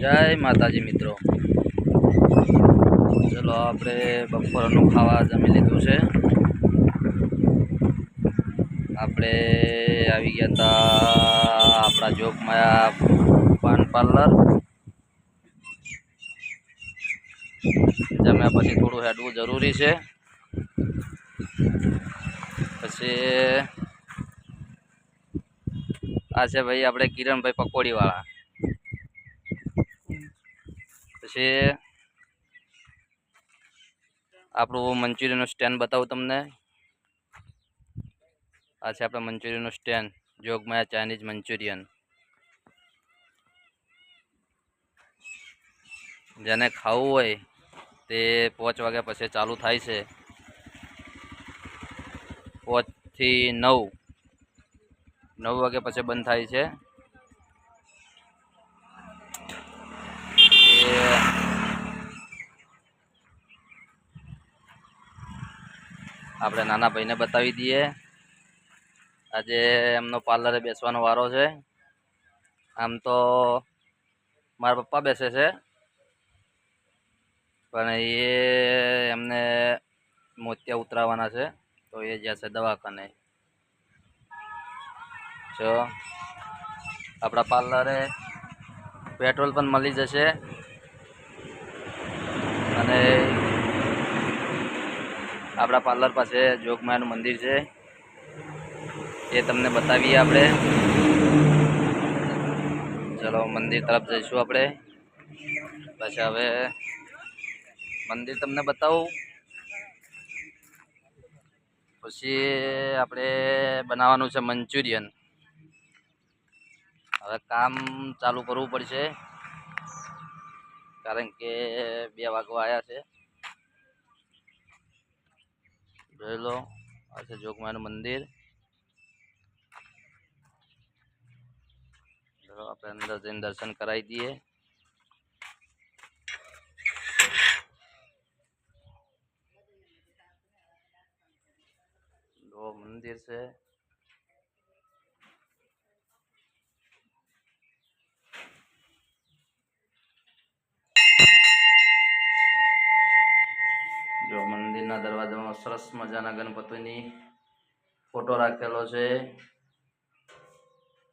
જય માતાજી મિત્રો, ચલો આપણે બપોરનું ખાવા જમી લીધું છે। આપણે આવી ગયા હતા આપણા જોગમાયા પાન પાર્લર। જમ્યા પછી થોડું હેડવું જરૂરી છે। પછી આ છે ભાઈ આપણે કિરણભાઈ પકોડી વાળા। પછી આપણું મંચુરિયનનું સ્ટેન્ડ બતાવું તમને। આ છે આપણા મંચુરિયનનું સ્ટેન્ડ, જોગમાયા ચાઇનીઝ મંચુરિયન। જેને ખાવું હોય તે 5 વાગ્યા પછી ચાલુ થાય છે, 5 થી 9 વાગ્યા પછી બંધ થાય છે। આપણે નાના ભાઈને બતાવી દઈએ। આજે એમનો પાર્લરે બેસવાનો વારો છે। આમ તો મારા પપ્પા બેસે છે, પણ એમને મોતિયા ઉતરાવવાના છે, તો એ જશે દવાખાને। જો આપણા પાર્લરે પેટ્રોલ પણ મળી જશે અને આપણા પાર્લર પાસે જોગમાયાનું મંદિર છે, એ તમને બતાવીએ આપણે। ચલો મંદિર તરફ જઈશું આપણે। પછી હવે મંદિર તમને બતાવું, પછી આપણે બનાવવાનું છે મંચુરિયન। હવે કામ ચાલુ કરવું પડશે, કારણ કે 2 વાગવા આવ્યા છે। જોઈ લો, આ છે જોગમાયાનું મંદિર। ચલો આપણે અંદર જઈને દર્શન કરાવી દઈએ। જો મંદિર છે, જો મંદિરના દરવાજામાં સરસ મજાના ગણપતિની ફોટો રાખેલો છે।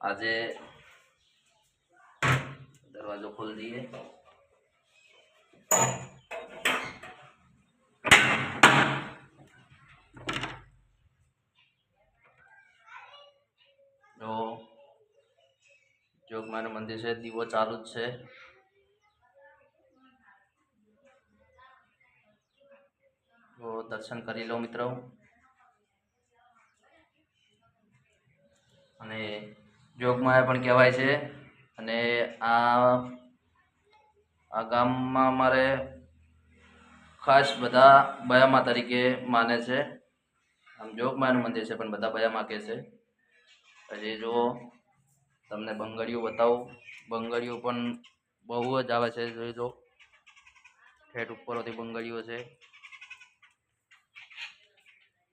આજે દરવાજો ખોલ દઈએ। જો જોગમાયાનું મંદિર છે, દીવો ચાલુ જ છે। તો દર્શન કરી લો મિત્રો। અને જોગમાયા પણ કહેવાય છે, અને આ ગામમાં અમારે ખાસ બધા બયામા તરીકે માને છે। આમ જોગમાયાનું મંદિર છે, પણ બધા બયામા કહે છે। પછી જુઓ, તમને બંગડીઓ બતાવું, બંગડીઓ પણ બહુ જ આવે છે। જોઈ લો, ઠેઠ ઉપરથી બંગડીઓ છે।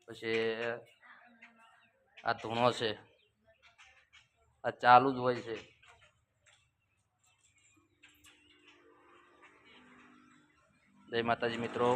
પછી આ ધૂણો છે, આ ચાલુ જ હોય છે। જય માતાજી મિત્રો।